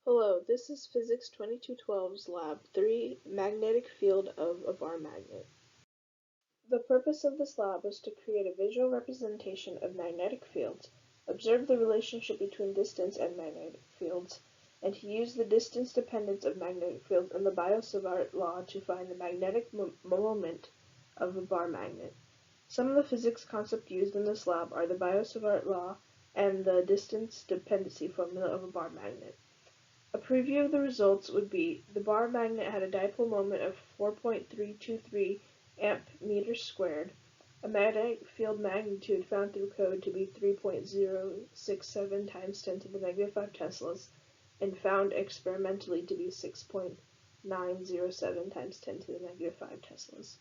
Hello, this is Physics 2212's Lab 3, Magnetic Field of a Bar Magnet. The purpose of this lab was to create a visual representation of magnetic fields, observe the relationship between distance and magnetic fields, and to use the distance dependence of magnetic fields and the Biot-Savart law to find the magnetic moment of a bar magnet. Some of the physics concepts used in this lab are the Biot-Savart law and the distance dependency formula of a bar magnet. A preview of the results would be: the bar magnet had a dipole moment of 4.323 amp-meters squared, a magnetic field magnitude found through code to be 3.067 times 10 to the negative 5 teslas, and found experimentally to be 6.907 times 10 to the negative 5 teslas.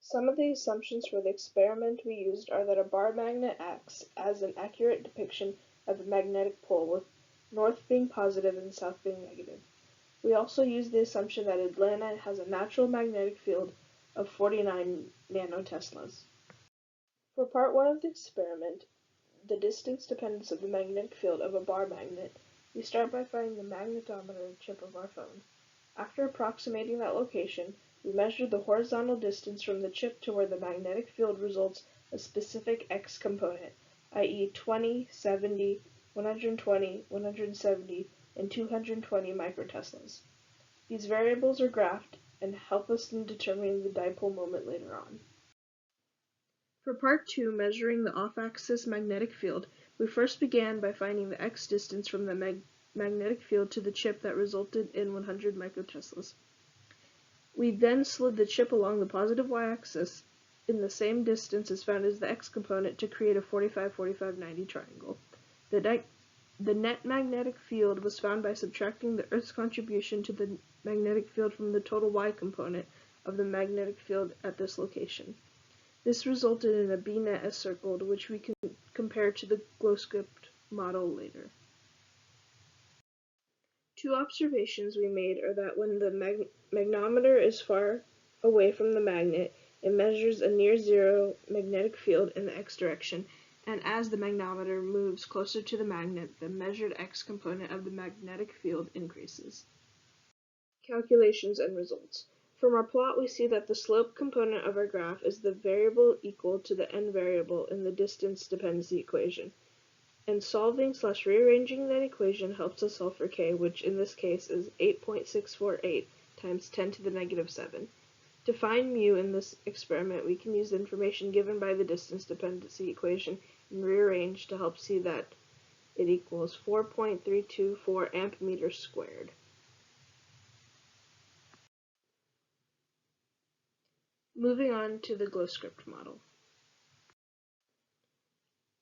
Some of the assumptions for the experiment we used are that a bar magnet acts as an accurate depiction of a magnetic pole, with north being positive and south being negative. We also used the assumption that Atlanta has a natural magnetic field of 49 nanoteslas. For part 1 of the experiment, the distance dependence of the magnetic field of a bar magnet, we start by finding the magnetometer chip of our phone. After approximating that location, we measure the horizontal distance from the chip to where the magnetic field results a specific x component, i.e. 20, 70, 120, 170, and 220 microteslas. These variables are graphed and help us in determining the dipole moment later on. For part 2, measuring the off-axis magnetic field, we first began by finding the x distance from the magnetic field to the chip that resulted in 100 microteslas. We then slid the chip along the positive y-axis in the same distance as found as the x component to create a 45-45-90 triangle. The net magnetic field was found by subtracting the Earth's contribution to the magnetic field from the total y component of the magnetic field at this location. This resulted in a B net as circled, which we can compare to the GlowScript model later. Two observations we made are that when the magnometer is far away from the magnet, it measures a near zero magnetic field in the x direction, and as the magnometer moves closer to the magnet, the measured x component of the magnetic field increases. Calculations and results. From our plot, we see that the slope component of our graph is the variable equal to the n variable in the distance dependency equation, and solving/rearranging that equation helps us solve for k, which in this case is 8.648 times 10 to the negative 7. To find mu in this experiment, we can use the information given by the distance dependency equation and rearrange to help see that it equals 4.324 amp-meters squared. Moving on to the GlowScript model.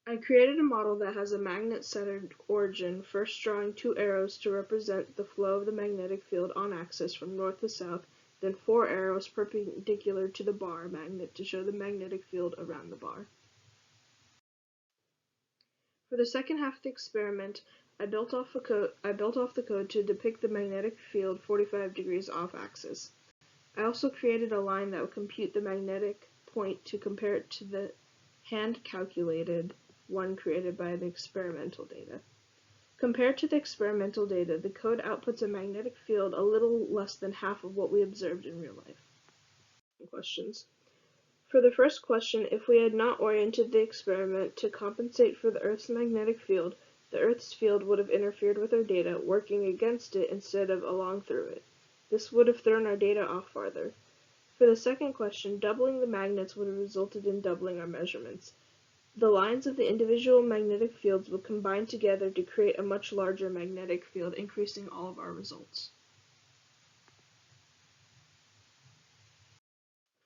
I created a model that has a magnet-centered origin, first drawing two arrows to represent the flow of the magnetic field on axis from north to south, then four arrows perpendicular to the bar magnet to show the magnetic field around the bar. For the second half of the experiment, I built off the code to depict the magnetic field 45 degrees off axis. I also created a line that would compute the magnetic point to compare it to the hand-calculated one created by the experimental data. Compared to the experimental data, the code outputs a magnetic field a little less than half of what we observed in real life. Questions. For the first question, if we had not oriented the experiment to compensate for the Earth's magnetic field, the Earth's field would have interfered with our data, working against it instead of along through it. This would have thrown our data off farther. For the second question, doubling the magnets would have resulted in doubling our measurements. The lines of the individual magnetic fields would combine together to create a much larger magnetic field, increasing all of our results.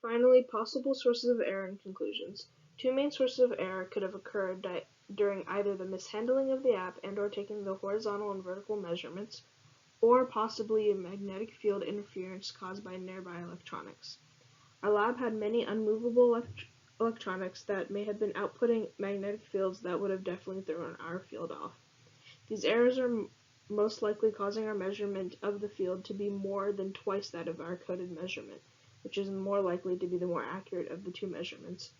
Finally, possible sources of error and conclusions. Two main sources of error could have occurred during either the mishandling of the app and/or taking the horizontal and vertical measurements, or possibly a magnetic field interference caused by nearby electronics. Our lab had many unmovable electronics that may have been outputting magnetic fields that would have definitely thrown our field off. These errors are most likely causing our measurement of the field to be more than twice that of our coded measurement, which is more likely to be the more accurate of the two measurements.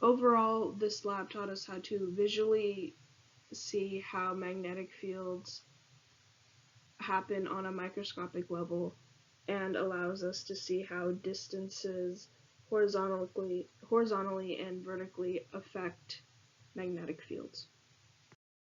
Overall, this lab taught us how to visually see how magnetic fields happen on a microscopic level and allows us to see how distances horizontally and vertically affect magnetic fields.